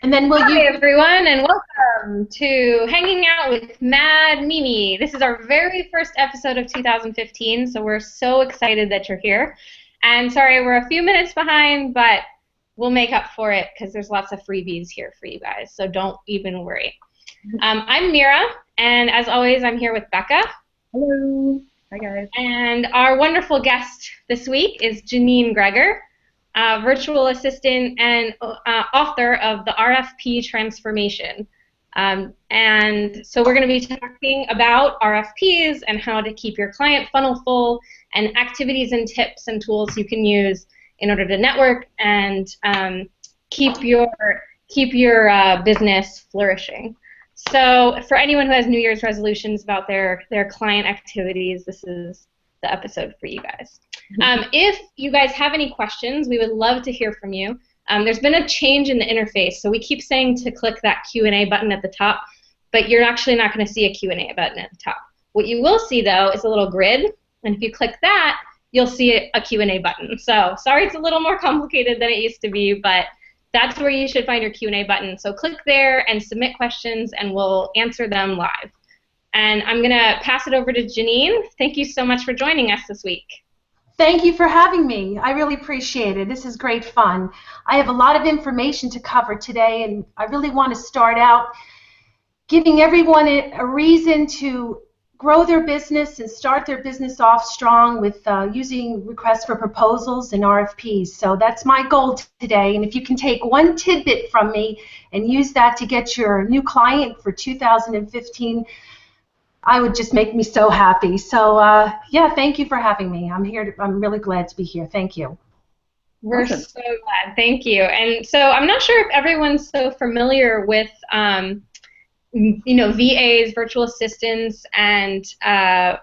And then Hi everyone, and welcome to Hanging Out with Mad Mimi. This is our very first episode of 2015, so we're so excited that you're here. And sorry, we're a few minutes behind, but we'll make up for it because there's lots of freebies here for you guys, so don't even worry. I'm Mira, and as always, I'm here with Becca. Hello. Hi guys. And our wonderful guest this week is Janine Gregor, virtual assistant and author of the RFP transformation. And so we're going to be talking about RFPs and how to keep your client funnel full and activities and tips and tools you can use in order to network and keep your business flourishing. So for anyone who has New Year's resolutions about their client activities, this is the episode for you guys. If you guys have any questions, we would love to hear from you. There's been a change in the interface, so we keep saying to click that Q&A button at the top, but you're actually not going to see a Q&A button at the top. What you will see, though, is a little grid, and if you click that, you'll see a Q&A button. So sorry it's a little more complicated than it used to be, but that's where you should find your Q&A button. So click there and submit questions, and we'll answer them live. And I'm going to pass it over to Janine. Thank you so much for joining us this week. Thank you for having me. I really appreciate it. This is great fun. I have a lot of information to cover today, and I really want to start out giving everyone a reason to grow their business and start their business off strong with using requests for proposals and RFPs. So that's my goal today. And if you can take one tidbit from me and use that to get your new client for 2015, I would just make me so happy. So yeah, thank you for having me. I'm really glad to be here. Thank you. We're so glad. Thank you. And so I'm not sure if everyone's so familiar with VAs, virtual assistants, and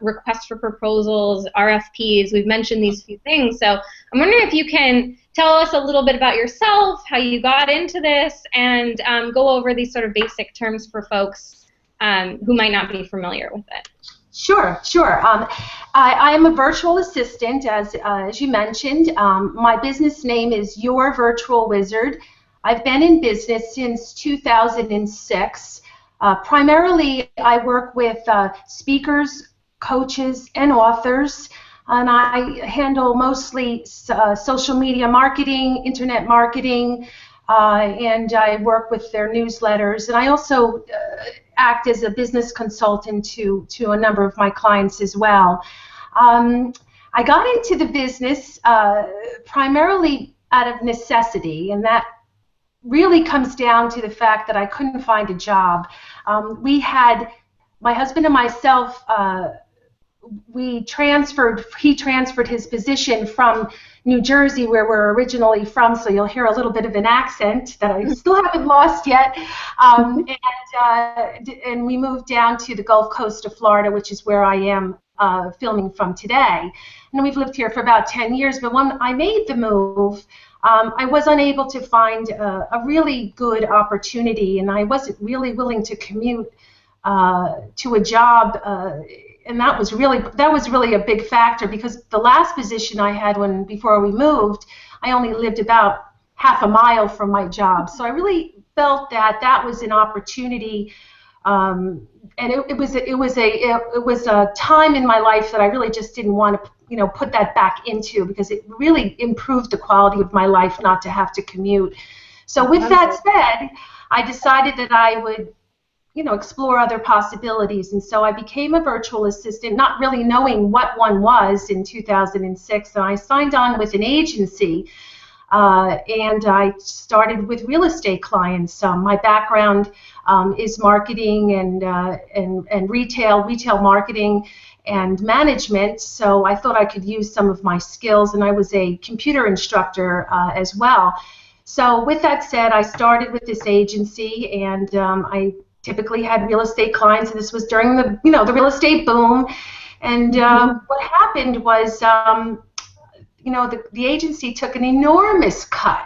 requests for proposals, RFPs. We've mentioned these few things. So I'm wondering if you can tell us a little bit about yourself, how you got into this, and go over these sort of basic terms for folks who might not be familiar with it. Sure. I am a virtual assistant, as you mentioned. My business name is Your Virtual Wizard. I've been in business since 2006. Primarily, I work with speakers, coaches, and authors, and I handle mostly social media marketing, internet marketing, and I work with their newsletters, and I also act as a business consultant to a number of my clients as well. I got into the business primarily out of necessity, and that really comes down to the fact that I couldn't find a job. My husband and myself, he transferred his position from New Jersey, where we're originally from, so you'll hear a little bit of an accent that I still haven't lost yet, and we moved down to the Gulf Coast of Florida, which is where I am filming from today. And we've lived here for about 10 years, but when I made the move, I was unable to find a really good opportunity, and I wasn't really willing to commute to a job, and that was really a big factor, because the last position I had before we moved, I only lived about half a mile from my job. So I really felt that was an opportunity, and it was a time in my life that I really just didn't want to put that back into, because it really improved the quality of my life not to have to commute. So with that said, I decided that I would explore other possibilities, and so I became a virtual assistant, not really knowing what one was in 2006, and I signed on with an agency, and I started with real estate clients. My background is marketing and retail marketing and management, so I thought I could use some of my skills, and I was a computer instructor as well. So with that said, I started with this agency, and I typically had real estate clients, and this was during the real estate boom. And what happened was, the agency took an enormous cut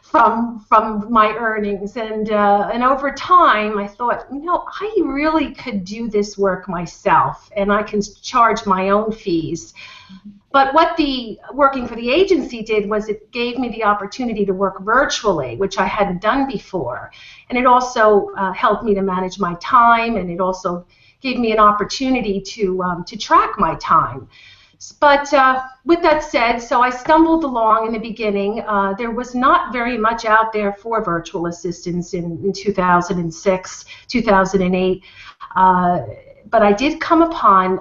from my earnings, and over time I thought, I really could do this work myself, and I can charge my own fees. But what the working for the agency did was it gave me the opportunity to work virtually, which I hadn't done before. And it also helped me to manage my time, and it also gave me an opportunity to track my time. But with that said, so I stumbled along in the beginning. There was not very much out there for virtual assistants in 2006, 2008. But I did come upon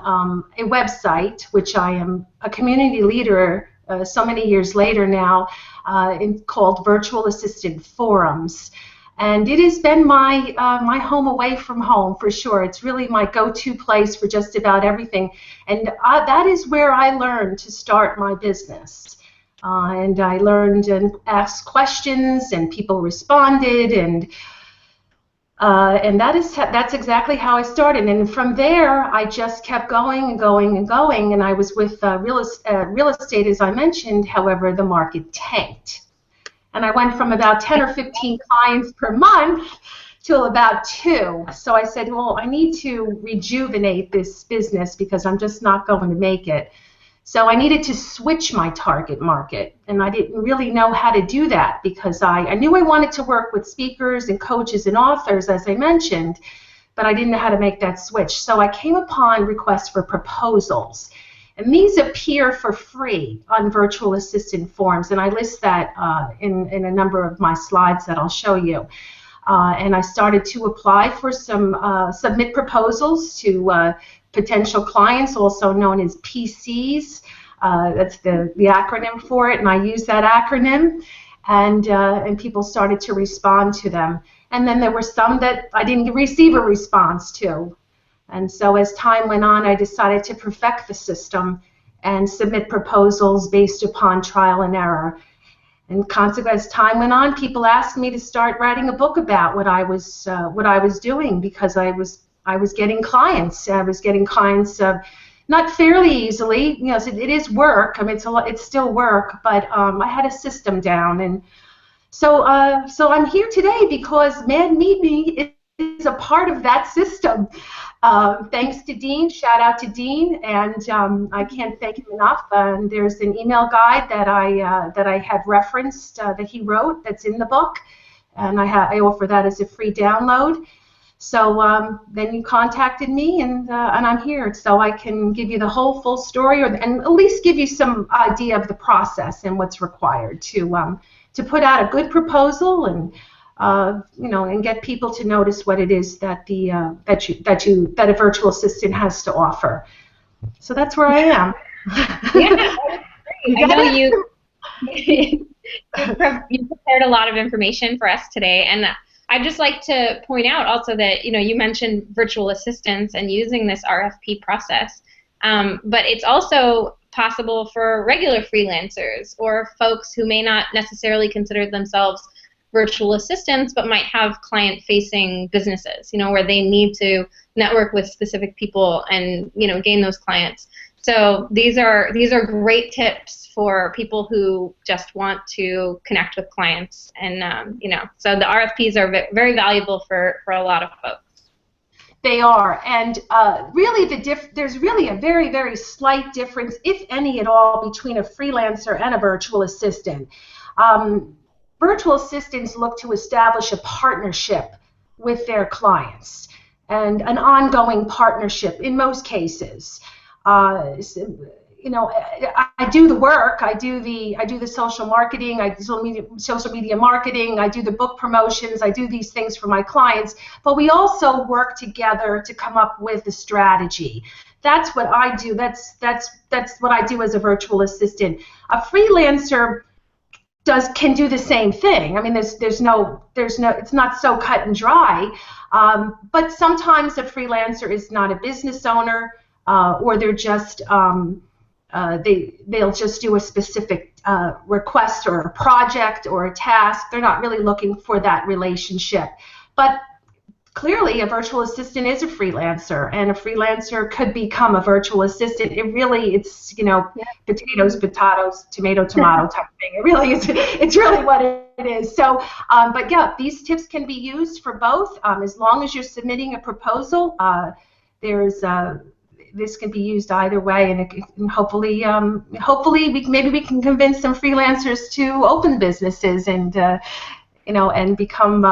a website, which I am a community leader so many years later now, called Virtual Assistant Forums. And it has been my home away from home, for sure. It's really my go-to place for just about everything. And that is where I learned to start my business. And I learned and asked questions, and people responded, and that's exactly how I started. And from there, I just kept going and going and going. And I was with real estate, as I mentioned. However, the market tanked. And I went from about 10 or 15 clients per month to about 2. So I said, well, I need to rejuvenate this business because I'm just not going to make it. So I needed to switch my target market. And I didn't really know how to do that because I knew I wanted to work with speakers and coaches and authors, as I mentioned, but I didn't know how to make that switch. So I came upon requests for proposals. And these appear for free on virtual assistant forums, and I list that in a number of my slides that I'll show you. And I started to apply for some submit proposals to potential clients, also known as PCs. That's the acronym for it, and I use that acronym, and people started to respond to them. And then there were some that I didn't receive a response to. And so as time went on, I decided to perfect the system and submit proposals based upon trial and error. And as time went on, people asked me to start writing a book about what I was doing because I was getting clients. I was getting clients not fairly easily. You know, it is work. I mean, it's still work, but I had a system down. And so I'm here today because Mad Meet Me is a part of that system. Thanks to Dean, shout out to Dean, and I can't thank him enough. There's an email guide that I have referenced that he wrote that's in the book, and I offer that as a free download. So then you contacted me, and I'm here, so I can give you the whole full story, and at least give you some idea of the process and what's required to put out a good proposal and. And get people to notice what it is that that a virtual assistant has to offer. So that's where I am. Yeah, I know you prepared a lot of information for us today, and I'd just like to point out also that you mentioned virtual assistants and using this RFP process, but it's also possible for regular freelancers or folks who may not necessarily consider themselves virtual assistants, but might have client-facing businesses, where they need to network with specific people and, gain those clients. So these are great tips for people who just want to connect with clients, and so the RFPs are very valuable for a lot of folks. They are, and really there's really a very, very slight difference, if any at all, between a freelancer and a virtual assistant. Virtual assistants look to establish a partnership with their clients and an ongoing partnership in most cases. I do the work. I do the social marketing. I do social media marketing. I do the book promotions. I do these things for my clients. But we also work together to come up with a strategy. That's what I do. That's what I do as a virtual assistant. A freelancer can do the same thing. I mean, it's not so cut and dry. But sometimes a freelancer is not a business owner, or they're just they'll just do a specific request or a project or a task. They're not really looking for that relationship. But clearly, a virtual assistant is a freelancer, and a freelancer could become a virtual assistant. It's potatoes, tomato type of thing. It really is. It's really what it is. So, but yeah, these tips can be used for both. As long as you're submitting a proposal, this can be used either way, and hopefully, maybe we can convince some freelancers to open businesses and and become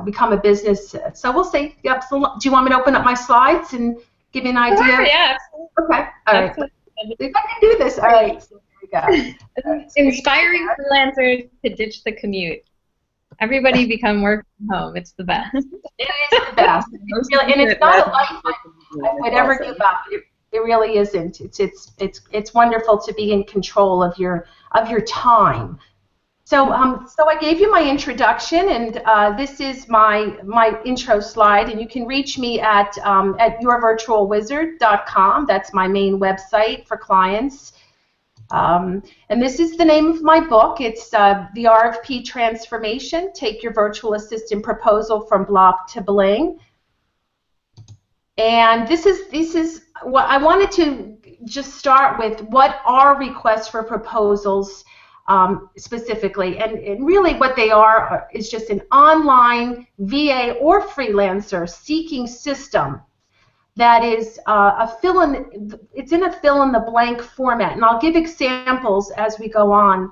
become a business. So we'll see. Yep. So do you want me to open up my slides and give you an idea? Sure, yeah. Okay. All right. If I can do this. All right. So here we go. Right. Inspiring freelancers to ditch the commute. Everybody become work from home. It's the best. It is the best. And it's not a life I would ever give up. It really isn't. It's wonderful to be in control of your time. So so I gave you my introduction, and this is my intro slide, and you can reach me at yourvirtualwizard.com. That's my main website for clients. And this is the name of my book. It's the RFP Transformation. Take your virtual assistant proposal from blop to bling. And this is what I wanted to just start with. What are requests for proposals specifically? And really what they are is just an online VA or freelancer seeking system that is it's in a fill-in-the-blank format, and I'll give examples as we go on.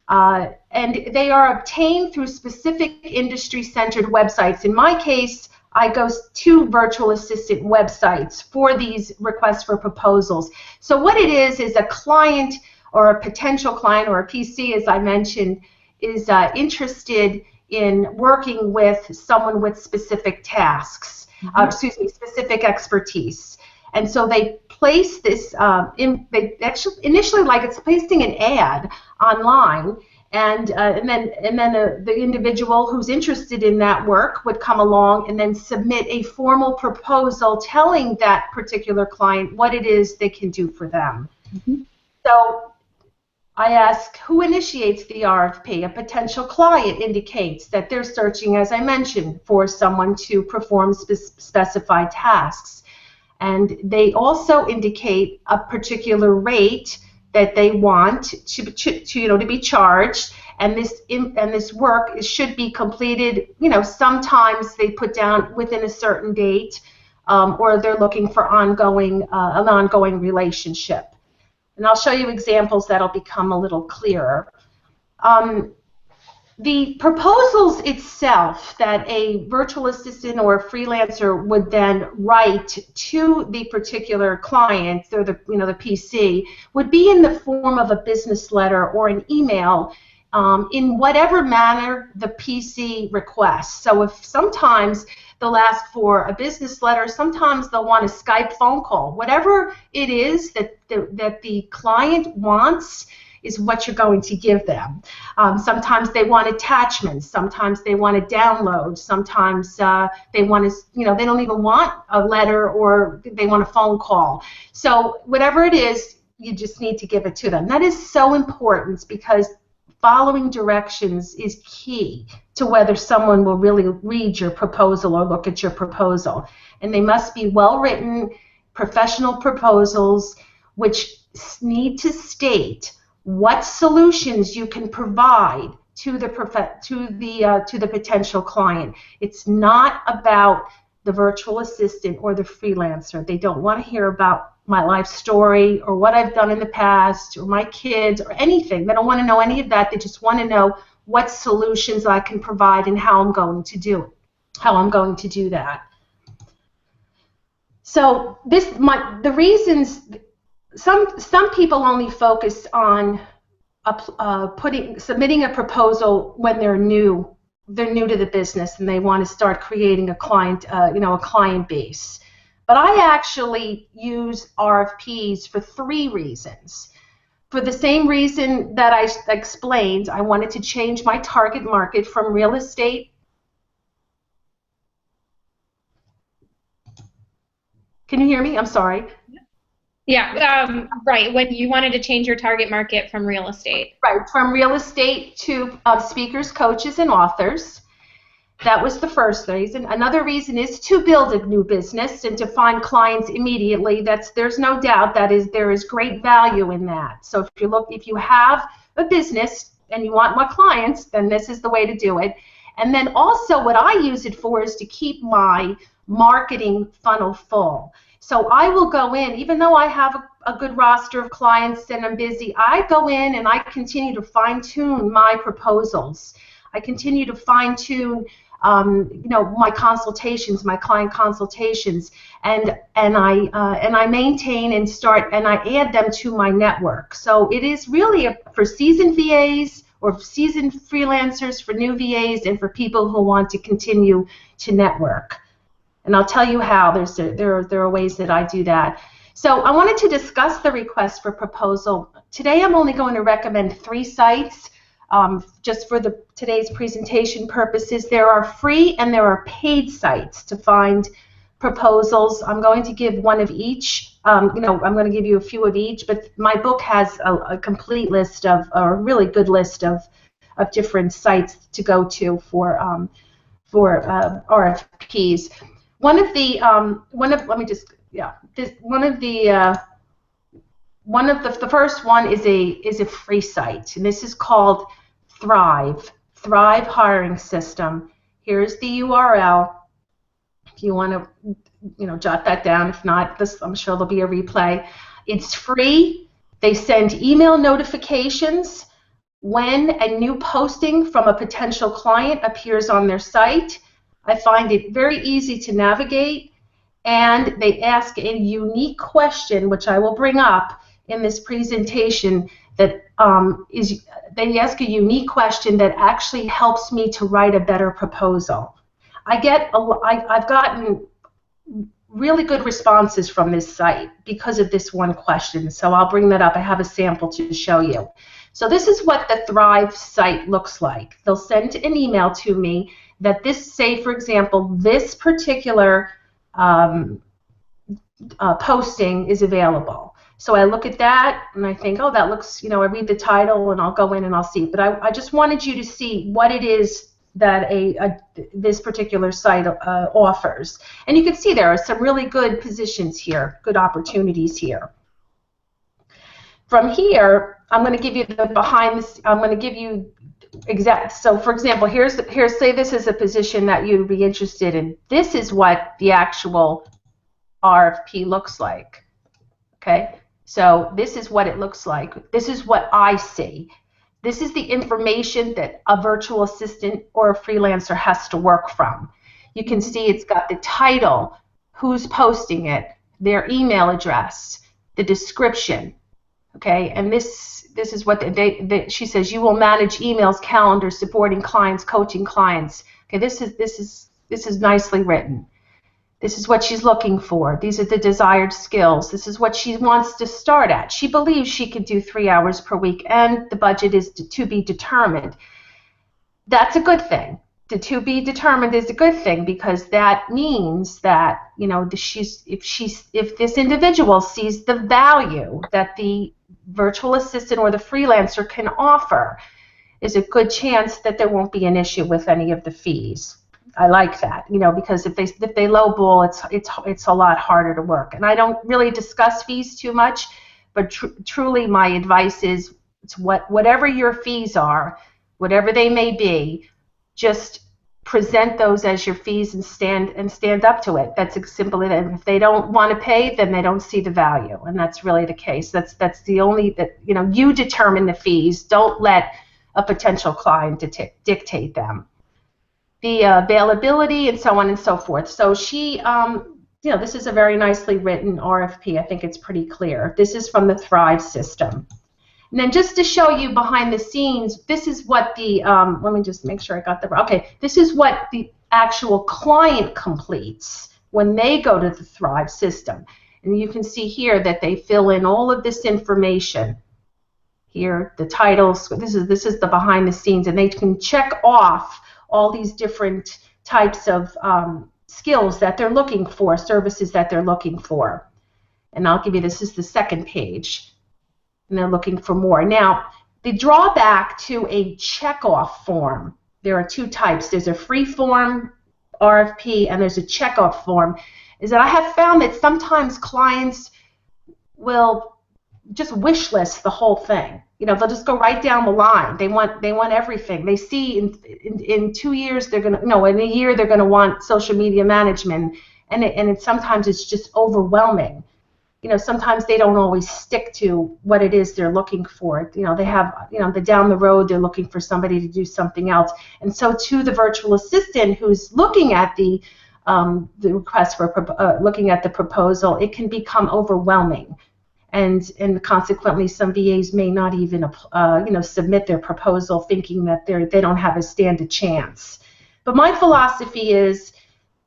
And they are obtained through specific industry-centered websites. In my case, I go to virtual assistant websites for these requests for proposals. So what it is a client or a potential client or a PC, as I mentioned, is interested in working with someone with specific tasks. Specific expertise, and so they place this. They actually initially, like, it's placing an ad online, and then the individual who's interested in that work would come along and then submit a formal proposal telling that particular client what it is they can do for them. So I ask, who initiates the RFP? A potential client indicates that they're searching, as I mentioned, for someone to perform specified tasks. And they also indicate a particular rate that they want to be charged. And this work should be completed. Sometimes they put down within a certain date, or they're looking for an ongoing relationship. And I'll show you examples that'll become a little clearer. The proposals itself that a virtual assistant or a freelancer would then write to the particular client, or the PC, would be in the form of a business letter or an email, in whatever manner the PC requests. So if sometimes they'll ask for a business letter, sometimes they'll want a Skype phone call. Whatever it is that the client wants is what you're going to give them. Sometimes they want attachments. Sometimes they want a download. Sometimes they want to, they don't even want a letter, or they want a phone call. So whatever it is, you just need to give it to them. That is so important, because following directions is key to whether someone will really read your proposal or look at your proposal. And they must be well-written, professional proposals, which need to state what solutions you can provide to the potential client. It's not about the virtual assistant or the freelancer. They don't want to hear about my life story or what I've done in the past or my kids or anything. They don't want to know any of that. They just want to know what solutions I can provide and how I'm going to do it, how I'm going to do that. So the reasons, some people only focus on submitting a proposal when they're new to the business and they want to start creating a client, a client base. But I actually use RFPs for 3 reasons. For the same reason that I explained, I wanted to change my target market from real estate. Can you hear me? I'm sorry. Yeah, right. When you wanted to change your target market from real estate. Right, from real estate to speakers, coaches, and authors. That was the first reason. Another reason is to build a new business and to find clients immediately. There's no doubt there is great value in that. So if you have a business and you want more clients, then this is the way to do it. And then also what I use it for is to keep my marketing funnel full. So I will go in, even though I have a good roster of clients and I'm busy, I go in and I continue to fine-tune my proposals. I continue to fine-tune my consultations, my client consultations, and I maintain and I add them to my network. So it is really for seasoned VAs or seasoned freelancers, for new VAs, and for people who want to continue to network. And I'll tell you how. There are ways that I do that. So I wanted to discuss the request for proposal. Today I'm only going to recommend 3 sites. Just for today's presentation purposes. There are free and there are paid sites to find proposals. I'm going to give one of each. I'm going to give you a few of each, but my book has a complete list of, or a really good list of different sites to go to for RFPs. The first one is a free site, and this is called Thrive Hiring System. Here's the URL. If you want to, jot that down. If not, I'm sure there'll be a replay. It's free. They send email notifications when a new posting from a potential client appears on their site. I find it very easy to navigate, and they ask a unique question, which I will bring up in this presentation, that they ask a unique question that actually helps me to write a better proposal. I've gotten really good responses from this site because of this one question, so I'll bring that up. I have a sample to show you. So this is what the Thrive site looks like. They'll send an email to me that say, for example, this particular posting is available. So I look at that and I think, oh, that looks, I read the title and I'll go in and I'll see. But I just wanted you to see what it is that this particular site offers. And you can see there are some really good positions here, good opportunities here. From here, I'm going to give you I'm going to give you exact. So for example, here's say this is a position that you'd be interested in. This is what the actual RFP looks like. Okay, so this is what it looks like. This is what I see. This is the information that a virtual assistant or a freelancer has to work from. You can see it's got the title, who's posting it, their email address, the description. Okay, and this is what she says. You will manage emails, calendars, supporting clients, coaching clients. Okay, this is nicely written. This is what she's looking for. These are the desired skills. This is what she wants to start at. She believes she can do 3 hours per week, and the budget is to be determined. That's a good thing. The to be determined is a good thing, because that means that if this individual sees the value that the virtual assistant or the freelancer can offer, is a good chance that there won't be an issue with any of the fees. I like that, because if they lowball, it's a lot harder to work. And I don't really discuss fees too much, but truly my advice is whatever your fees are, whatever they may be, just present those as your fees and stand up to it. That's as simple as that. If they don't want to pay, then they don't see the value, and that's really the case. That's the only you determine the fees. Don't let a potential client dictate them. The availability and so on and so forth. So she, this is a very nicely written RFP. I think it's pretty clear. This is from the Thrive system. And then just to show you behind the scenes, this is what the, let me just make sure I got the, okay, this is what the actual client completes when they go to the Thrive system. And you can see here that they fill in all of this information. Here, the titles, this is the behind the scenes, and they can check off all these different types of skills that they're looking for, services that they're looking for. And I'll give you, this is the second page. And they're looking for more. Now, the drawback to a checkoff form, there are 2 types. There's a free form RFP and there's a checkoff form, is that I have found that sometimes clients will just wish list the whole thing. They'll just go right down the line. They want everything. They see in 2 years they're gonna, in a year they're gonna want social media management, and sometimes it's just overwhelming. Sometimes they don't always stick to what it is they're looking for. They have, down the road they're looking for somebody to do something else. And so to the virtual assistant who's looking at the request for looking at the proposal, it can become overwhelming. And consequently, some VAs may not even submit their proposal thinking that they don't have a stand a chance. But my philosophy is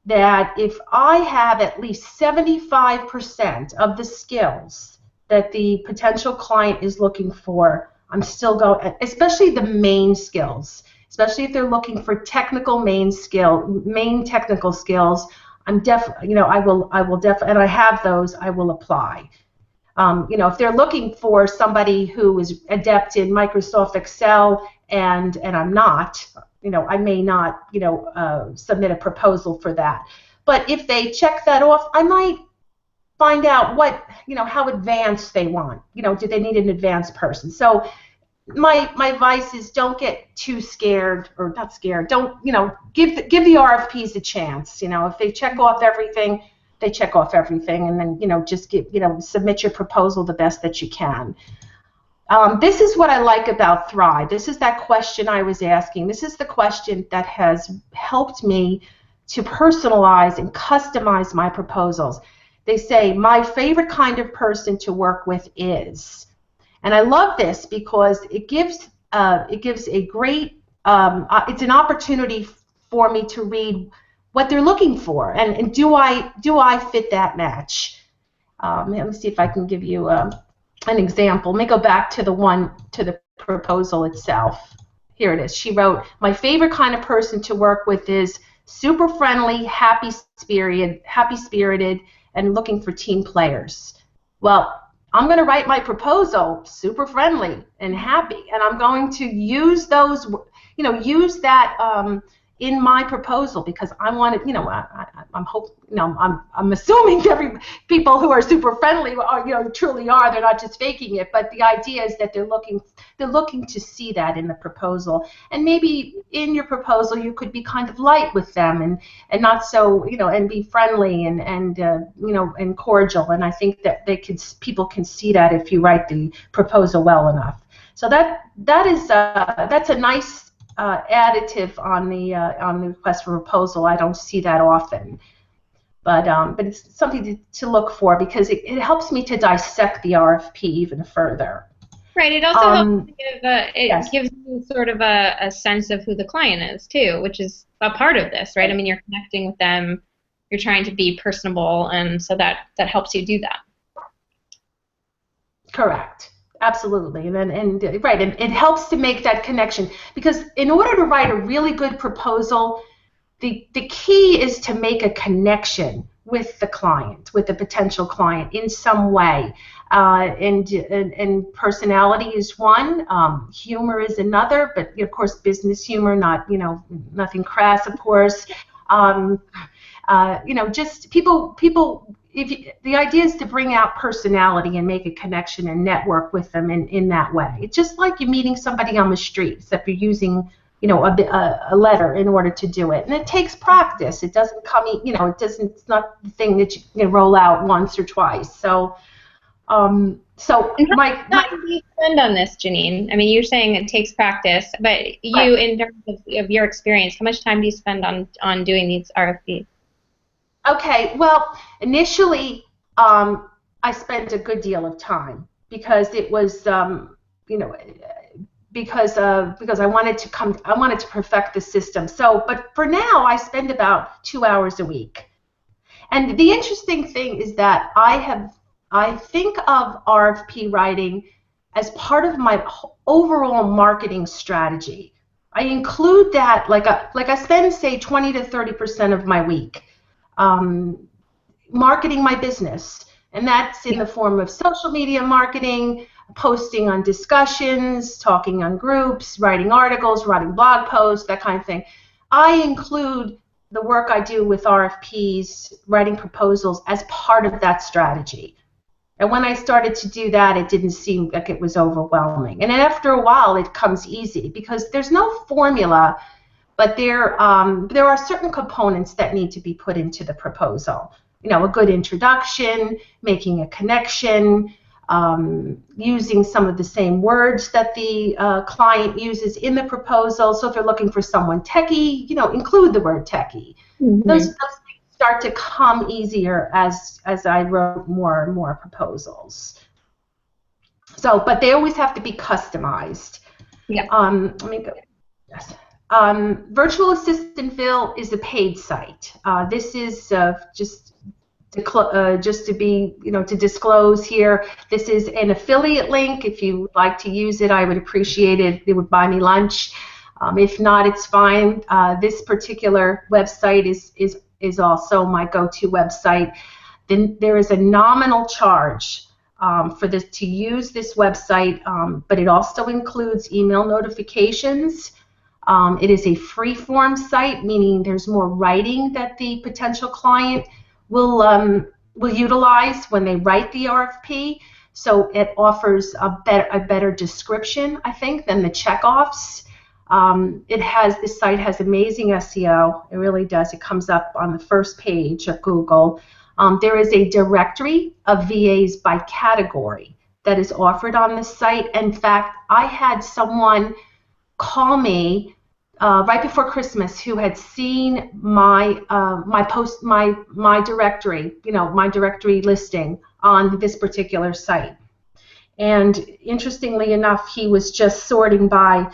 that if I have at least 75% of the skills that the potential client is looking for, I'm still going, especially the main skills, especially if they're looking for main technical skills. I'm I will definitely, and I have those, I will apply. If they're looking for somebody who is adept in Microsoft Excel and I'm not, I may not, submit a proposal for that. But if they check that off, I might find out how advanced they want. Do they need an advanced person? So my advice is don't get too scared, or not scared. Don't, give the RFPs a chance. If they check off everything, they check off everything, and then just submit your proposal the best that you can. This is what I like about Thrive. This is that question I was asking. This is the question that has helped me to personalize and customize my proposals. They say, my favorite kind of person to work with is. And I love this because it gives a great, it's an opportunity for me to read what they're looking for, and do I fit that match? Let me see if I can give you an example. Let me go back to the proposal itself. Here it is. She wrote, my favorite kind of person to work with is super friendly, happy-spirited, and looking for team players. Well, I'm going to write my proposal super friendly and happy, and I'm going to use those, use that in my proposal, because I want to, I'm assuming people who are super friendly are, truly are. They're not just faking it. But the idea is that they're looking to see that in the proposal. And maybe in your proposal you could be kind of light with them and not so, and be friendly and cordial. And I think that people can see that if you write the proposal well enough. So that's a nice additive on the request for proposal. I don't see that often, but it's something to look for, because it helps me to dissect the RFP even further. Right. It also helps yes. Gives you sort of a sense of who the client is too, which is a part of this, right? I mean, you're connecting with them, you're trying to be personable, and so that helps you do that. Correct. Absolutely, and it helps to make that connection, because in order to write a really good proposal, the key is to make a connection with the client, with the potential client in some way, and personality is one, humor is another, but of course business humor, not nothing crass, of course, just people. The idea is to bring out personality and make a connection and network with them in that way. It's just like you're meeting somebody on the street, except you're using, a letter in order to do it. And it takes practice. It doesn't come, it's not the thing that you can roll out once or twice. So, how much time do you spend on this, Janine? I mean, you're saying it takes practice, but you, in terms of your experience, how much time do you spend on doing these RFPs? Okay, well, initially, I spent a good deal of time, because it was, because I wanted to perfect the system. So, but for now, I spend about 2 hours a week. And the interesting thing is that I think of RFP writing as part of my overall marketing strategy. I include that, like I spend, say, 20 to 30% of my week marketing my business, and that's in the form of social media marketing, posting on discussions, talking on groups, writing articles, writing blog posts, that kind of thing. I include the work I do with RFPs, writing proposals, as part of that strategy. And when I started to do that, it didn't seem like it was overwhelming. And then after a while, it comes easy, because there's no formula but there are certain components that need to be put into the proposal. You know, a good introduction, making a connection, using some of the same words that the client uses in the proposal. So if they're looking for someone techie, you know, include the word techie. Mm-hmm. Those things start to come easier as I wrote more and more proposals. So, but they always have to be customized. Yeah. Let me go. Yes. Virtual Assistantville is a paid site. This is just to be, you know, to disclose here. This is an affiliate link. If you would like to use it, I would appreciate it. It would buy me lunch. If not, it's fine. This particular website is also my go-to website. Then there is a nominal charge for this to use this website, but it also includes email notifications. It is a free-form site, meaning there's more writing that the potential client will utilize when they write the RFP. So it offers a better description, I think, than the checkoffs. This site has amazing SEO. It really does. It comes up on the first page of Google. There is a directory of VAs by category that is offered on this site. In fact, I had someone call me right before Christmas who had seen my my directory, you know, my directory listing on this particular site. And interestingly enough, he was just sorting by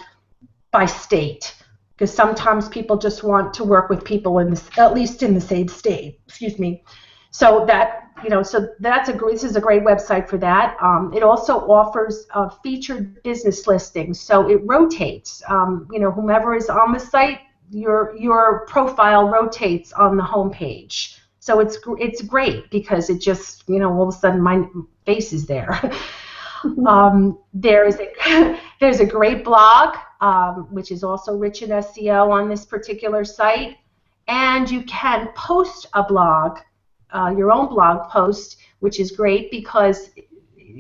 state, because sometimes people just want to work with people at least in the same state. Excuse me. So that, you know, so this is a great website for that. It also offers featured business listings, so it rotates. You know, whomever is on the site, your profile rotates on the home page. So it's great because it just, you know, all of a sudden my face is there. There's a great blog, which is also rich in SEO on this particular site, and you can post a blog. Your own blog post, which is great because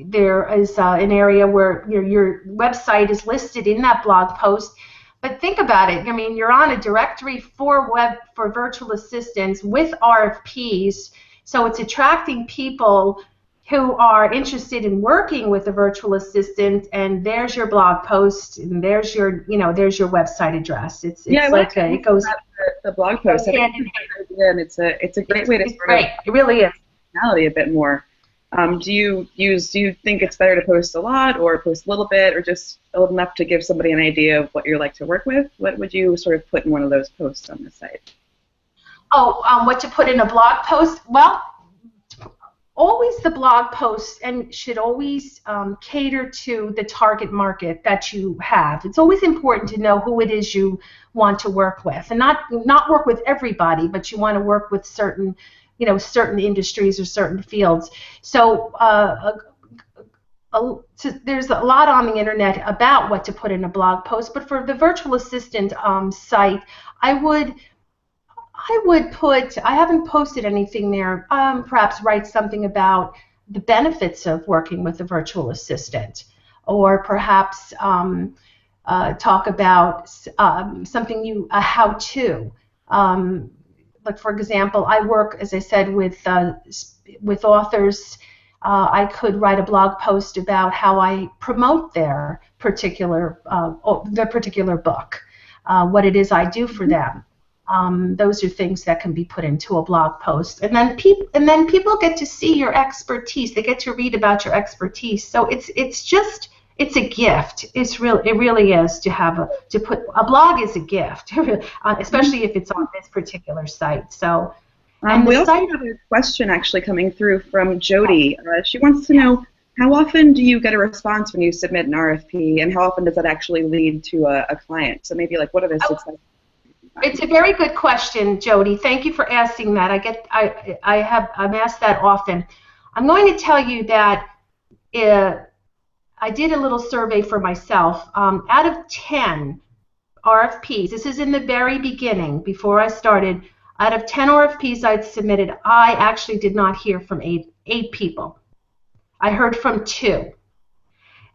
there is an area where your website is listed in that blog post. But think about it. I mean, you're on a directory for virtual assistants with RFPs, so it's attracting people who are interested in working with a virtual assistant. And there's your blog post, and there's your website address. It goes. The blog post, and it's a great way to sort of it really is personality a bit more. Do you think it's better to post a lot, or post a little bit, or just enough to give somebody an idea of what you're like to work with? What would you sort of put in one of those posts on the site? What to put in a blog post? Well, always the blog post and should always cater to the target market that you have. It's always important to know who it is you want to work with, and not work with everybody, but you want to work with certain industries or certain fields. So there's a lot on the internet about what to put in a blog post, but for the virtual assistant site, I haven't posted anything there, perhaps write something about the benefits of working with a virtual assistant, or perhaps talk about something a how-to. Like, for example, I work, as I said, with authors. I could write a blog post about how I promote their particular book, what it is I do for them. Those are things that can be put into a blog post, and then people get to see your expertise. They get to read about your expertise. So it's a gift. It really is to put a blog is a gift, especially if it's on this particular site. So. We also have a question actually coming through from Jody. She wants to know, how often do you get a response when you submit an RFP, and how often does that actually lead to a client? So maybe, like, what are the success? It's a very good question, Jody. Thank you for asking that. I'm asked that often. I'm going to tell you that I did a little survey for myself. Out of 10 RFPs, this is in the very beginning, before I started, out of 10 RFPs I'd submitted, I actually did not hear from eight people. I heard from 2.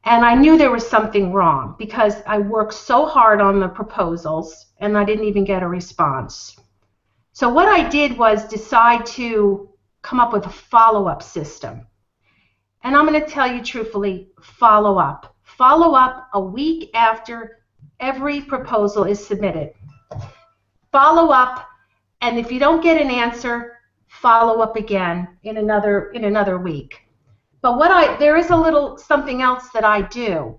And I knew there was something wrong, because I worked so hard on the proposals, and I didn't even get a response. So what I did was decide to come up with a follow-up system. And I'm going to tell you truthfully, follow up. Follow up a week after every proposal is submitted. Follow up, and if you don't get an answer, follow up again in another week. But there is a little something else that I do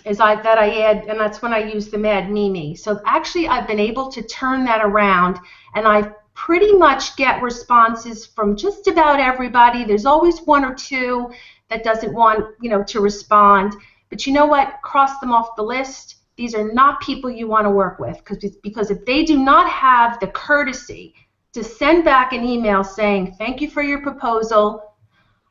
is that I add, and that's when I use the Mad Mimi. So actually I've been able to turn that around, and I pretty much get responses from just about everybody. There's always one or two that doesn't want, to respond. But you know what? Cross them off the list. These are not people you want to work with, because if they do not have the courtesy to send back an email saying, thank you for your proposal,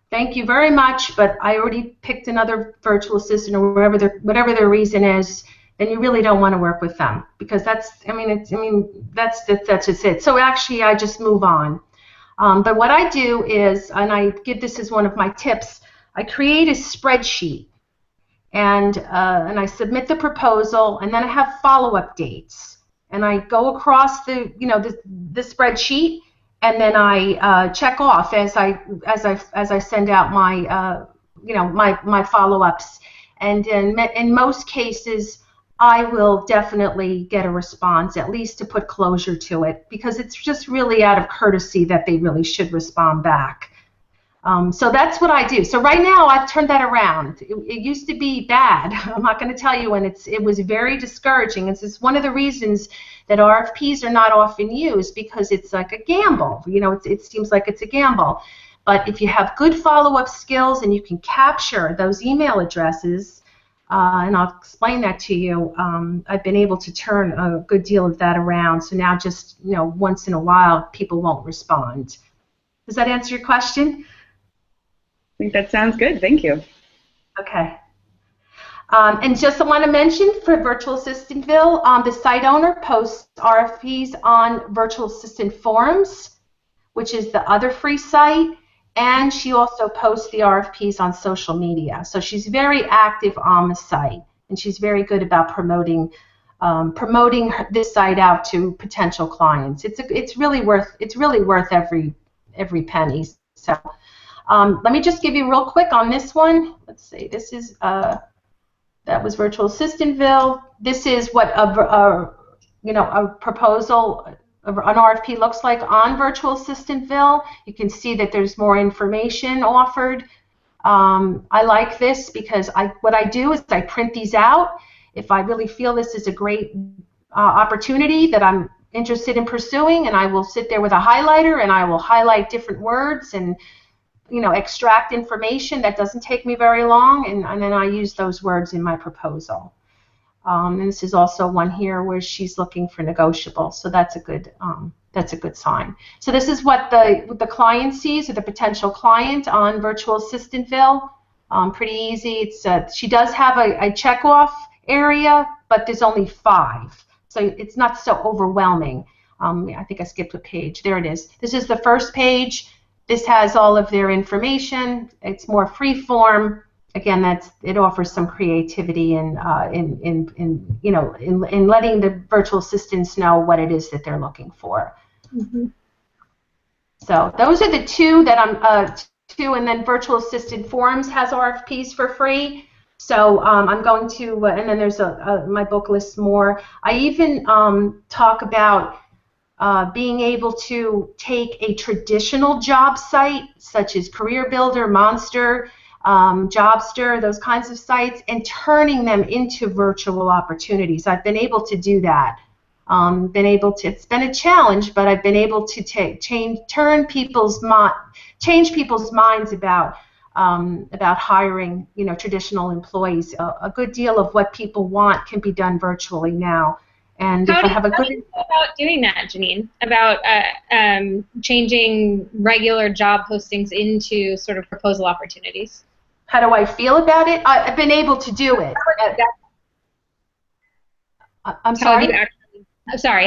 thank you very much, but I already picked another virtual assistant, or whatever their reason is, then you really don't want to work with them, because that's just it. So actually, I just move on. But what I do is, and I give this as one of my tips, I create a spreadsheet, and I submit the proposal, and then I have follow-up dates, and I go across the spreadsheet, and then I check off as I send out my my follow-ups, and in most cases I will definitely get a response, at least to put closure to it, because it's just really out of courtesy that they really should respond back. So that's what I do. So right now I've turned that around. It used to be bad. I'm not going to tell you, and it was very discouraging. It's one of the reasons that RFPs are not often used, because it's like a gamble. It seems like it's a gamble. But if you have good follow-up skills and you can capture those email addresses, and I'll explain that to you, I've been able to turn a good deal of that around. So now just once in a while people won't respond. Does that answer your question? I think that sounds good. Thank you. Okay. And just I want to mention for Virtual Assistantville, the site owner posts RFPs on Virtual Assistant Forums, which is the other free site, and she also posts the RFPs on social media. So she's very active on the site, and she's very good about promoting this site out to potential clients. It's really worth every penny. So. Let me just give you real quick on this one. Let's see. This is that was Virtual Assistantville. This is what a proposal, an RFP looks like on Virtual Assistantville. You can see that there's more information offered. I like this because what I do is I print these out. If I really feel this is a great opportunity that I'm interested in pursuing, and I will sit there with a highlighter and I will highlight different words and extract information. That doesn't take me very long, and then I use those words in my proposal. And this is also one here where she's looking for negotiable, so that's a good sign. So this is what the client sees, or the potential client on Virtual Assistantville. Pretty easy. She does have a check-off area, but there's only 5, so it's not so overwhelming. I think I skipped a page. There it is. This is the first page. This has all of their information. It's more free form. Again, it offers some creativity in letting the virtual assistants know what it is that they're looking for. Mm-hmm. So those are the two that I'm and then Virtual Assistant Forums has RFPs for free. So I'm going to, and then there's my book lists more. I even talk about being able to take a traditional job site, such as Career Builder, Monster, Jobster, those kinds of sites, and turning them into virtual opportunities. I've been able to do that. It's been a challenge, but I've been able to change people's minds about hiring, traditional employees. A good deal of what people want can be done virtually now. And how do you go about doing that, Janine? About changing regular job postings into sort of proposal opportunities? How do I feel about it? I've been able to do it. I'm sorry.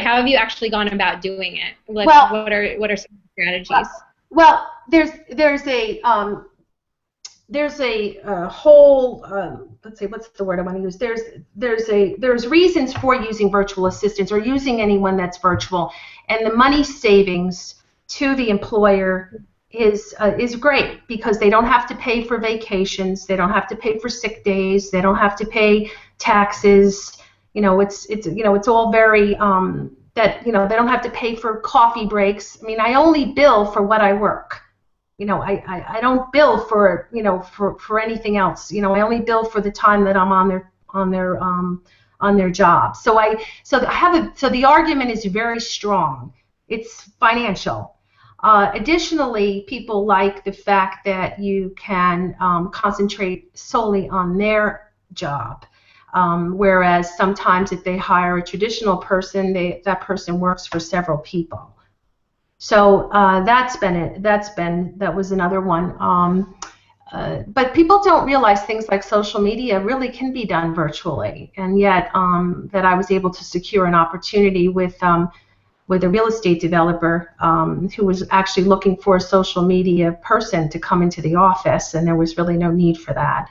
How have you actually gone about doing it? Like, what are some strategies? Well, there's a there's a whole, let's see, what's the word I want to use? There's reasons for using virtual assistants or using anyone that's virtual, and the money savings to the employer is great because they don't have to pay for vacations, they don't have to pay for sick days, they don't have to pay taxes. It's all very that they don't have to pay for coffee breaks. I mean, I only bill for what I work. I don't bill for for anything else. I only bill for the time that I'm on their job. So the argument is very strong. It's financial. Additionally, people like the fact that you can concentrate solely on their job. Whereas sometimes if they hire a traditional person, that person works for several people. So that was another one. But people don't realize things like social media really can be done virtually, and yet that I was able to secure an opportunity with a real estate developer who was actually looking for a social media person to come into the office, and there was really no need for that.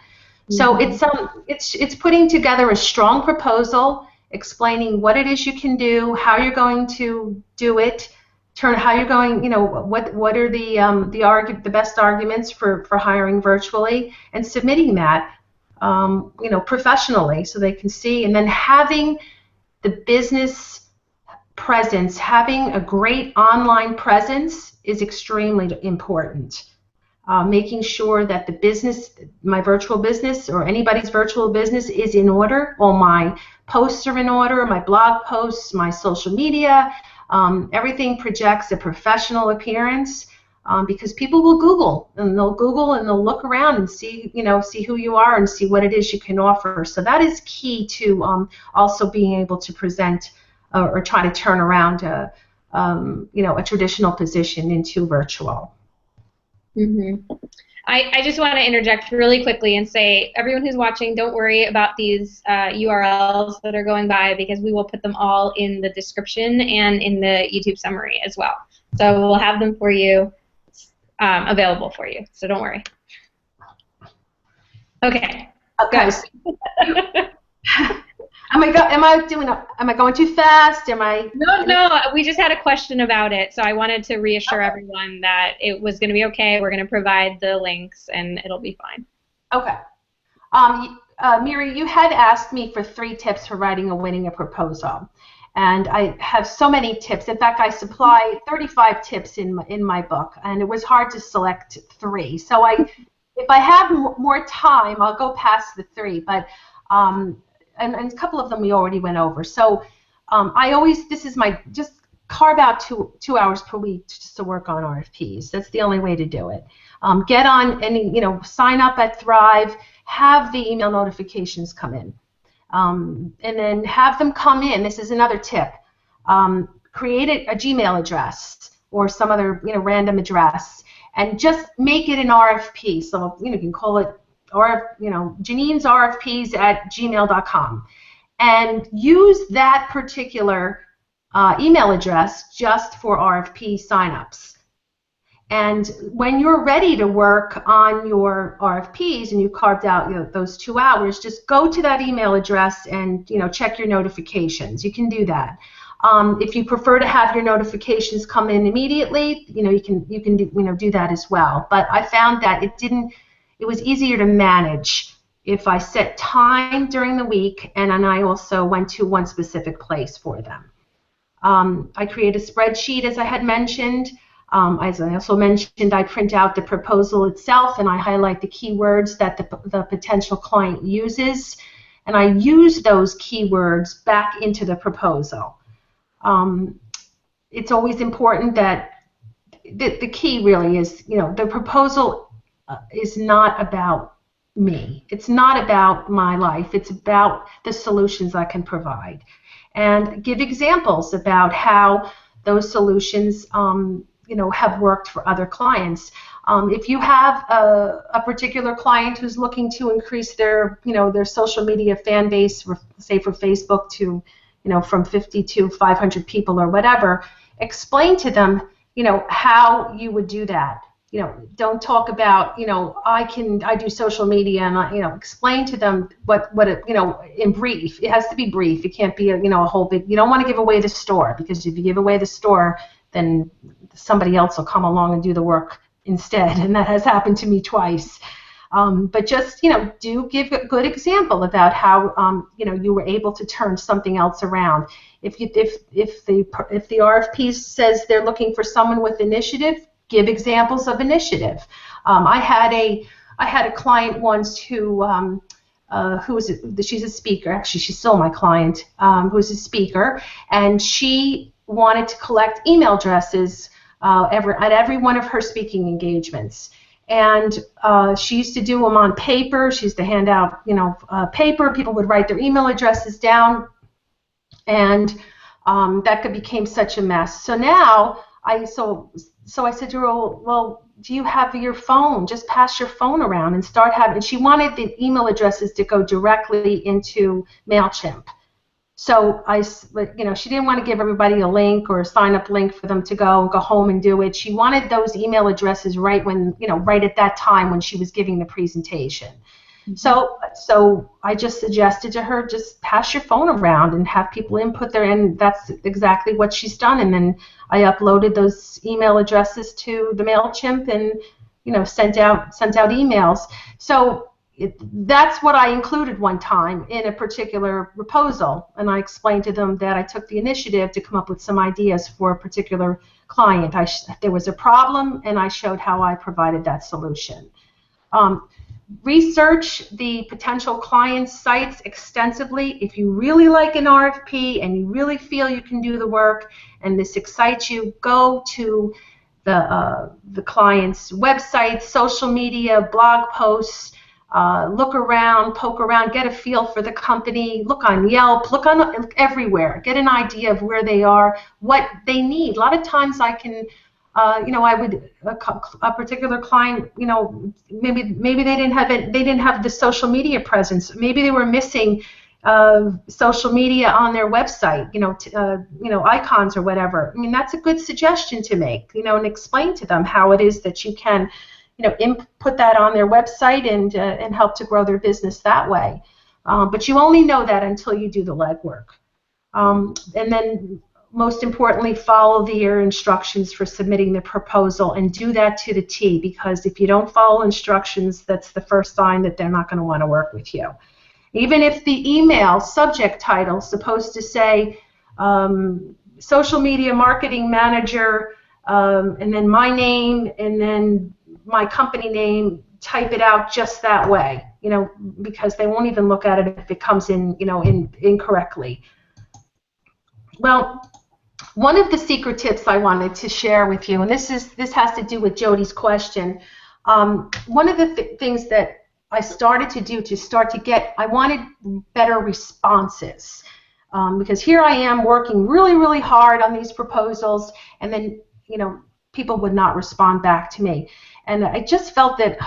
So it's putting together a strong proposal, explaining what it is you can do, how you're going to do it, how you're going, what are the best arguments for hiring virtually, and submitting that, professionally so they can see, and then having the business presence, having a great online presence is extremely important. Making sure that the business, my virtual business or anybody's virtual business, is in order. All my posts are in order, my blog posts, my social media, everything projects a professional appearance because people will Google and they'll look around and see who you are and see what it is you can offer. So that is key to also being able to present or try to turn around a traditional position into virtual. Mm-hmm. I just want to interject really quickly and say, everyone who's watching, don't worry about these URLs that are going by, because we will put them all in the description and in the YouTube summary as well. So we'll have them for you, available for you. So don't worry. Okay. Okay. Am I going too fast? No, we just had a question about it, so I wanted to reassure everyone that it was going to be okay. We're going to provide the links, and it'll be fine. Okay. Miri, you had asked me for 3 tips for writing and winning a proposal, and I have so many tips. In fact, I supply 35 tips in my book, and it was hard to select 3. So if I have more time, I'll go past the 3, but and a couple of them we already went over. So just carve out two hours per week just to work on RFPs. That's the only way to do it. Get on and sign up at Thrive, have the email notifications come in, and then have them come in. This is another tip. Create a Gmail address or some other random address, and just make it an RFP. So you can call it Janine's RFPs at gmail.com, and use that particular email address just for RFP signups. And when you're ready to work on your RFPs and you carved out those 2 hours, just go to that email address and check your notifications. You can do that. If you prefer to have your notifications come in immediately, you can do that as well. But I found that it was easier to manage if I set time during the week and then I also went to one specific place for them. I create a spreadsheet, as I had mentioned. As I also mentioned, I print out the proposal itself and I highlight the keywords that the potential client uses, and I use those keywords back into the proposal. It's always important that the key really is, the proposal is not about me. It's not about my life. It's about the solutions I can provide, and give examples about how those solutions, have worked for other clients. If you have a particular client who's looking to increase their social media fan base, say for Facebook to, from 50 to 500 people or whatever, explain to them, how you would do that. don't talk about, I do social media, and explain to them what it, in brief. It has to be brief. It can't be a whole big. You don't want to give away the store, because if you give away the store, then somebody else will come along and do the work instead, and that has happened to me twice. But just do give a good example about how you were able to turn something else around. If the RFP says they're looking for someone with initiative, give examples of initiative. I had a client once who she's a speaker. Actually, she's still my client. Who's a speaker, and she wanted to collect email addresses at every one of her speaking engagements. And she used to do them on paper. She used to hand out, paper. People would write their email addresses down, and that became such a mess. So now I said to her, well, do you have your phone? Just pass your phone around and start having. And she wanted the email addresses to go directly into MailChimp. So she didn't want to give everybody a link or a sign-up link for them to go home and do it. She wanted those email addresses right at that time when she was giving the presentation. Mm-hmm. So I just suggested to her, just pass your phone around and have people input their, and that's exactly what she's done. And then I uploaded those email addresses to the MailChimp and sent out emails. So that's what I included one time in a particular proposal, and I explained to them that I took the initiative to come up with some ideas for a particular client. There was a problem, and I showed how I provided that solution. Research the potential client's sites extensively. If you really like an RFP and you really feel you can do the work and this excites you, go to the client's website, social media, blog posts. Look around, poke around, get a feel for the company, look on Yelp, look on everywhere, get an idea of where they are, what they need. A lot of times I can, a particular client, maybe they didn't have the social media presence. Maybe they were missing social media on their website, icons or whatever. I mean, that's a good suggestion to make, and explain to them how it is that you can put that on their website and help to grow their business that way. But you only know that until you do the legwork. And then, most importantly, follow your instructions for submitting the proposal, and do that to the T, because if you don't follow instructions, that's the first sign that they're not going to want to work with you. Even if the email subject title is supposed to say social media marketing manager, and then my name, and then my company name, type it out just that way, because they won't even look at it if it comes in, incorrectly. Well, one of the secret tips I wanted to share with you, and this has to do with Jody's question. One of the things that I started to do I wanted better responses, because here I am working really, really hard on these proposals, and then, people would not respond back to me. And I just felt that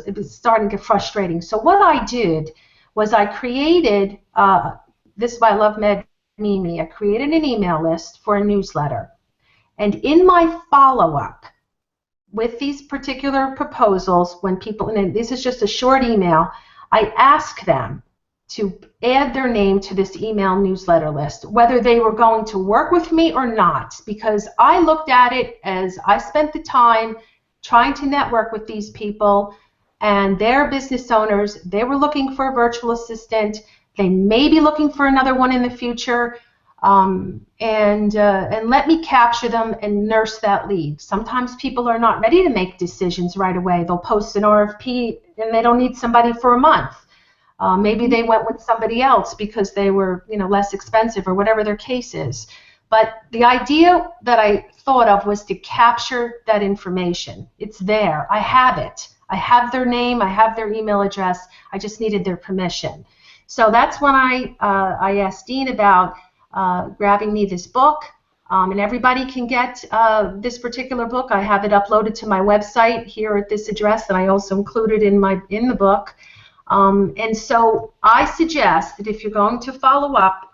it was starting to get frustrating. So what I did was I created, this is why I love MedMimi, I created an email list for a newsletter. And in my follow-up with these particular proposals, when people, and this is just a short email, I ask them to add their name to this email newsletter list, whether they were going to work with me or not, because I looked at it as I spent the time trying to network with these people, and they're business owners. They were looking for a virtual assistant. They may be looking for another one in the future, and let me capture them and nurse that lead. Sometimes people are not ready to make decisions right away. They'll post an RFP and they don't need somebody for a month. Maybe they went with somebody else because they were, less expensive, or whatever their case is. But the idea that I thought of was to capture that information. It's there. I have it. I have their name. I have their email address. I just needed their permission. So that's when I asked Dean about grabbing me this book. And everybody can get this particular book. I have it uploaded to my website here at this address, and I also included in the book. And so I suggest that if you're going to follow up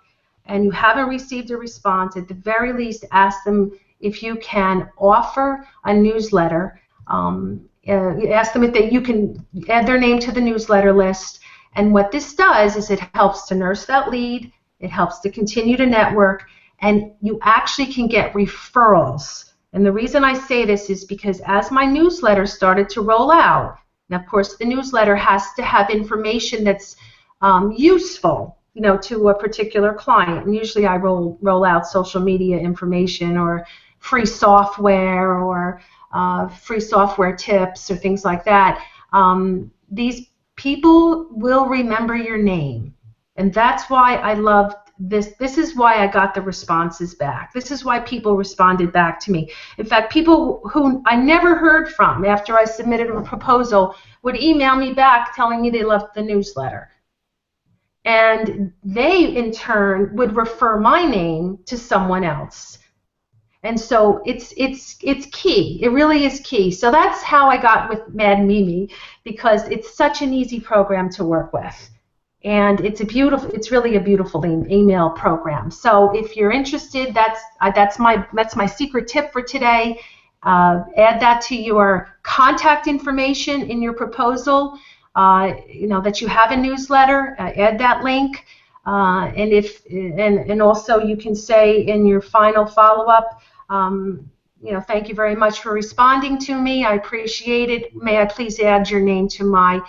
and you haven't received a response, at the very least ask them if you can offer a newsletter Ask them if you can add their name to the newsletter list. And what this does is it helps to nurse that lead, it helps to continue to network, and you actually can get referrals. And the reason I say this is because as my newsletter started to roll out, and of course the newsletter has to have information that's useful, to a particular client. And usually I roll out social media information or free software or free software tips or things like that. These people will remember your name, and that's why I loved this. This is why I got the responses back. This is why people responded back to me. In fact, people who I never heard from after I submitted a proposal would email me back telling me they loved the newsletter. And they, in turn, would refer my name to someone else. And so it's key. It really is key. So that's how I got with Mad Mimi, because it's such an easy program to work with, and it's really a beautiful email program. So if you're interested, that's my secret tip for today. Add that to your contact information in your proposal. That you have a newsletter. Add that link, and also you can say in your final follow-up. Thank you very much for responding to me. I appreciate it. May I please add your name to my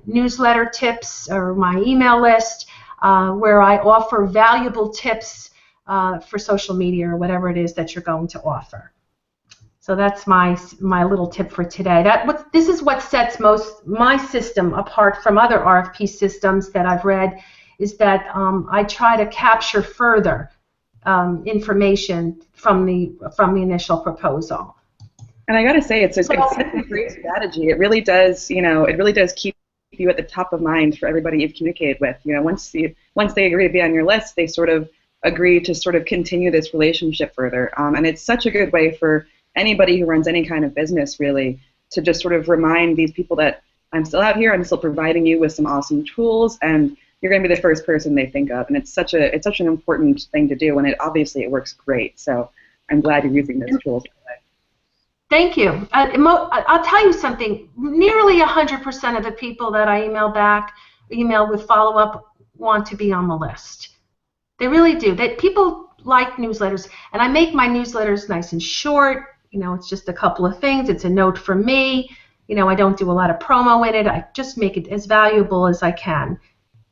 newsletter tips or my email list, where I offer valuable tips for social media or whatever it is that you're going to offer. So that's my little tip for today. This is what sets my system apart from other RFP systems that I've read, is that I try to capture further information from the initial proposal. And I got to say, it's a great strategy. It really does, keep you at the top of mind for everybody you've communicated with. Once they agree to be on your list, they sort of agree to sort of continue this relationship further. And it's such a good way for anybody who runs any kind of business, really, to just sort of remind these people that I'm still out here, I'm still providing you with some awesome tools, and you're going to be the first person they think of. And it's such an important thing to do, and it works great. So I'm glad you're using those tools. Thank you. I'll tell you something. Nearly 100% of the people that I email with follow-up, want to be on the list. They really do. People like newsletters, and I make my newsletters nice and short. It's just a couple of things. It's a note from me. I don't do a lot of promo in it. I just make it as valuable as I can.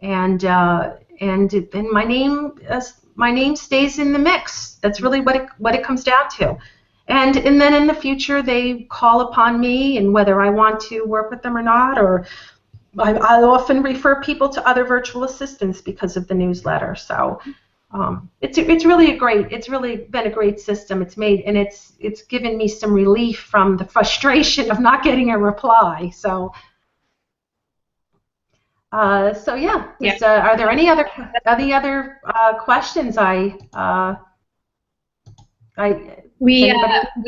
And my name stays in the mix. That's really what it comes down to. And then in the future they call upon me, and whether I want to work with them or not, or I often refer people to other virtual assistants because of the newsletter. So it's really been a great system. It's given me some relief from the frustration of not getting a reply. So. Yeah. Are there any other questions? We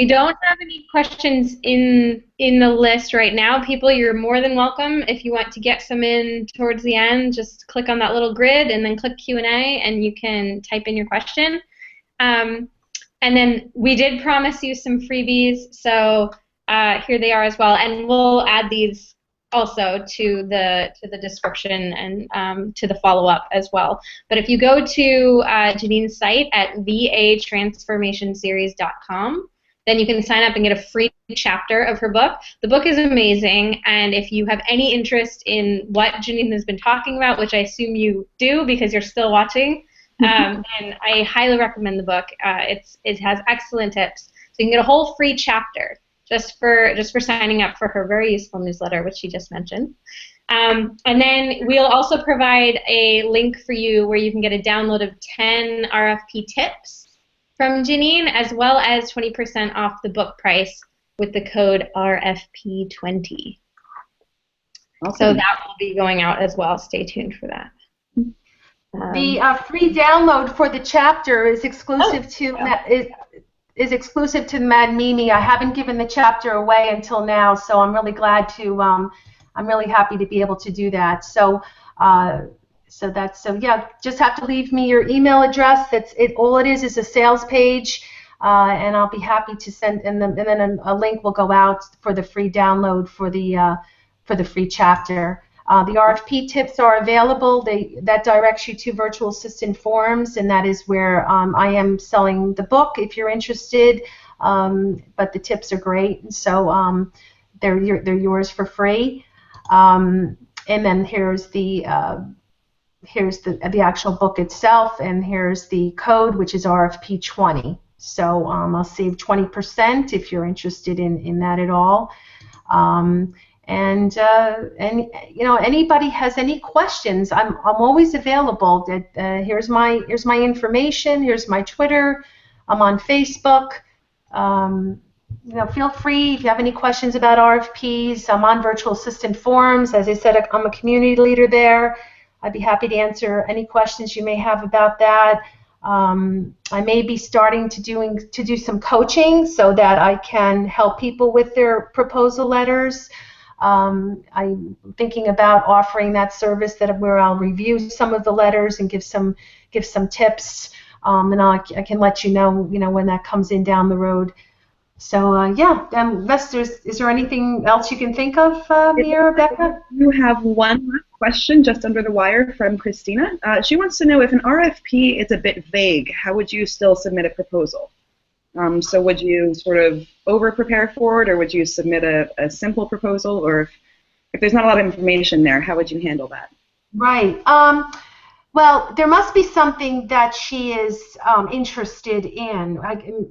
don't have any questions in the list right now. People, you're more than welcome. If you want to get some in towards the end, just click on that little grid and then click Q&A, and you can type in your question. And then we did promise you some freebies, so here they are as well. And we'll add these also to the description and to the follow-up as well. But if you go to Janine's site at vatransformationseries.com, then you can sign up and get a free chapter of her book. The book is amazing, and if you have any interest in what Janine has been talking about, which I assume you do because you're still watching, then I highly recommend the book. It has excellent tips. So you can get a whole free chapter just for signing up for her very useful newsletter, which she just mentioned. And then we'll also provide a link for you where you can get a download of 10 RFP tips from Janine, as well as 20% off the book price with the code RFP20. Awesome. So that will be going out as well. Stay tuned for that. The free download for the chapter is exclusive is exclusive to Mad Mimi. I haven't given the chapter away until now, so I'm really glad to. I'm really happy to be able to do that. So, yeah. Just have to leave me your email address. That's it. All it is a sales page. and I'll be happy to send, and then a link will go out for the free download for the free chapter. The RFP tips are available. That directs you to virtual assistant forums, and that is where I am selling the book if you're interested. But the tips are great, so they're yours for free. And then here's the actual book itself, and here's the code, which is RFP20. So I'll save 20% if you're interested in that at all. And you know, anybody has any questions, I'm always available. Here's my information. Here's my Twitter. I'm on Facebook. You know, feel free if you have any questions about RFPs. I'm on virtual assistant forums. As I said, I'm a community leader there. I'd be happy to answer any questions you may have about that. I may be starting to do some coaching so that I can help people with their proposal letters. I'm thinking about offering that service where I'll review some of the letters and give some tips, and I can let you know when that comes in down the road. So yeah, investors, is there anything else you can think of, Mia or Becca? You have one last question just under the wire from Christina. She wants to know, if an RFP is a bit vague, how would you still submit a proposal? So would you sort of over-prepare for it, or would you submit a simple proposal? Or if there's not a lot of information there, how would you handle that? Right. Well, there must be something that she is interested in.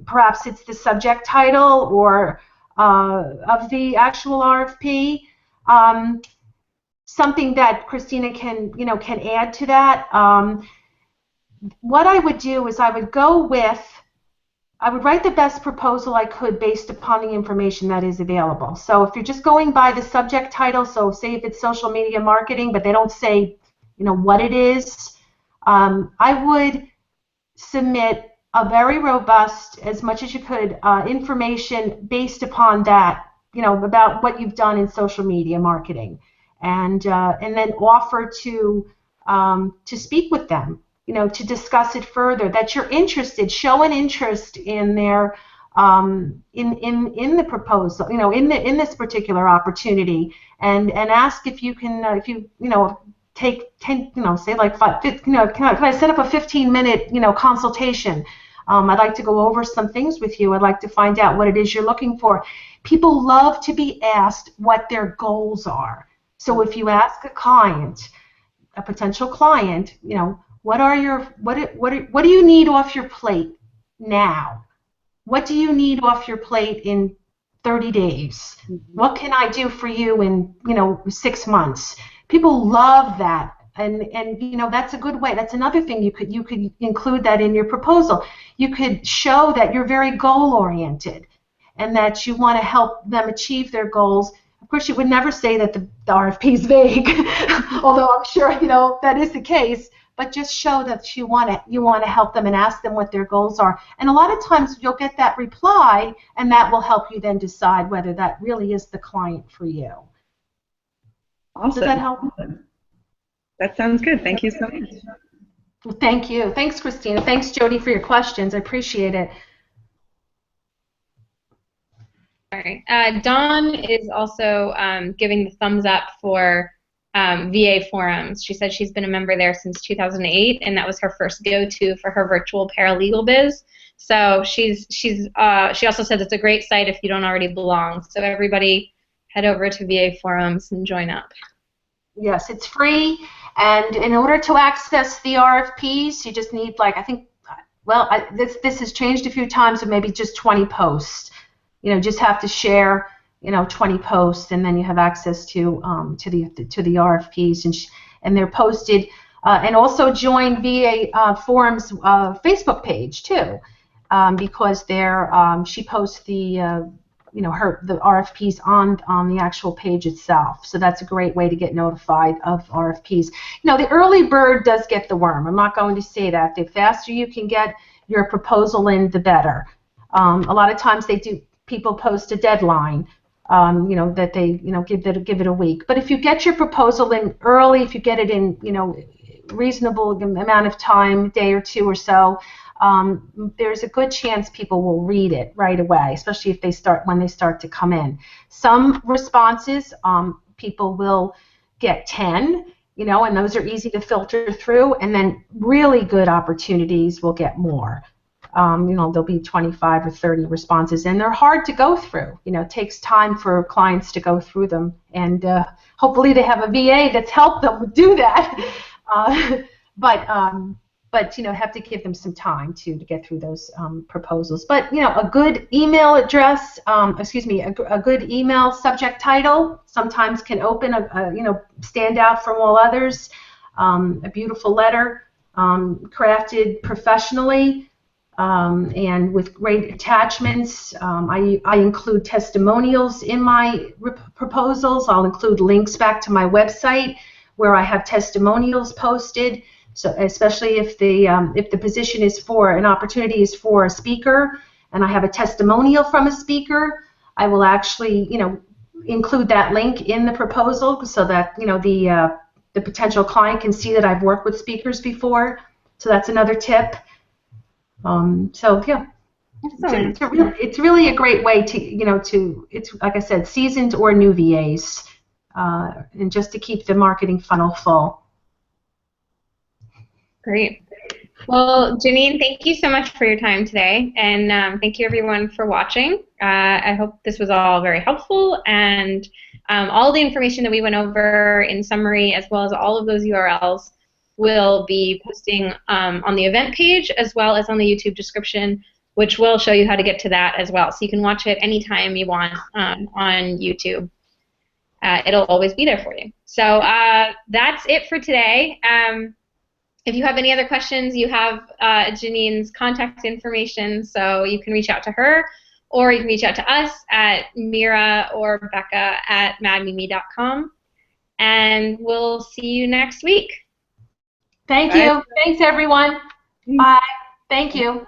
Perhaps it's the subject title or of the actual RFP. Something that Christina can add to that. What I would do is I would write the best proposal I could based upon the information that is available. So if you're just going by the subject title, so say if it's social media marketing, but they don't say what it is, I would submit a very robust, as much as you could, information based upon that, about what you've done in social media marketing, and then offer to speak with them, to discuss it further. That you're interested, show an interest in their in the proposal, in this particular opportunity, and ask if you can, take 10, say like 5, can I set up a 15-minute, consultation? I'd like to go over some things with you. I'd like to find out what it is you're looking for. People love to be asked what their goals are. So if you ask a potential client, what do you need off your plate now? What do you need off your plate in 30 days? What can I do for you in 6 months? People love that, and that's a good way. That's another thing you could include that in your proposal. You could show that you're very goal-oriented and that you want to help them achieve their goals. Of course, you would never say that the RFP is vague, although I'm sure that is the case. But just show that you want to help them and ask them what their goals are. And a lot of times you'll get that reply, and that will help you then decide whether that really is the client for you. Awesome. Does that help? That sounds good. Thank you so much. Well, thank you. Thanks, Christina. Thanks, Jody, for your questions. I appreciate it. All right. Dawn is also giving the thumbs up for VA forums. She said she's been a member there since 2008, and that was her first go-to for her virtual paralegal biz. So she also says it's a great site if you don't already belong. So everybody head over to VA forums and join up. Yes, it's free, and in order to access the RFPs, you just need, like, I think, well, this has changed a few times, but maybe just 20 posts. Just have to share 20 posts, and then you have access to the RFPs, and they're posted, and also join VA Forums Facebook page too, because she posts the RFPs on the actual page itself. So that's a great way to get notified of RFPs. The early bird does get the worm. I'm not going to say that. The faster you can get your proposal in, the better. A lot of times people post a deadline. That they give it a week. But if you get your proposal in early, if you get it in reasonable amount of time, a day or two or so, there's a good chance people will read it right away, especially if when they start to come in. Some responses, people will get 10, and those are easy to filter through, and then really good opportunities will get more. There'll be 25 or 30 responses, and they're hard to go through. It takes time for clients to go through them, and hopefully they have a VA that's helped them do that. But have to give them some time to get through those proposals. But a good email address, a good email subject title sometimes can open stand out from all others. A beautiful letter, crafted professionally. And with great attachments. I include testimonials in my proposals. I'll include links back to my website where I have testimonials posted. So especially if the position is an opportunity is for a speaker, and I have a testimonial from a speaker, I will actually include that link in the proposal so that the potential client can see that I've worked with speakers before. So that's another tip. So yeah, it's really a great way to it's like I said, seasoned or new VAs, and just to keep the marketing funnel full. Great. Well, Janine, thank you so much for your time today, and thank you everyone for watching. I hope this was all very helpful, and all the information that we went over in summary, as well as all of those URLs, will be posting on the event page as well as on the YouTube description, which will show you how to get to that as well. So you can watch it anytime you want on YouTube. It'll always be there for you. So that's it for today. If you have any other questions, you have Janine's contact information, so you can reach out to her, or you can reach out to us at Mira or Becca at madmimi.com, and we'll see you next week. Thank you. Thanks, everyone. Bye. Thank you.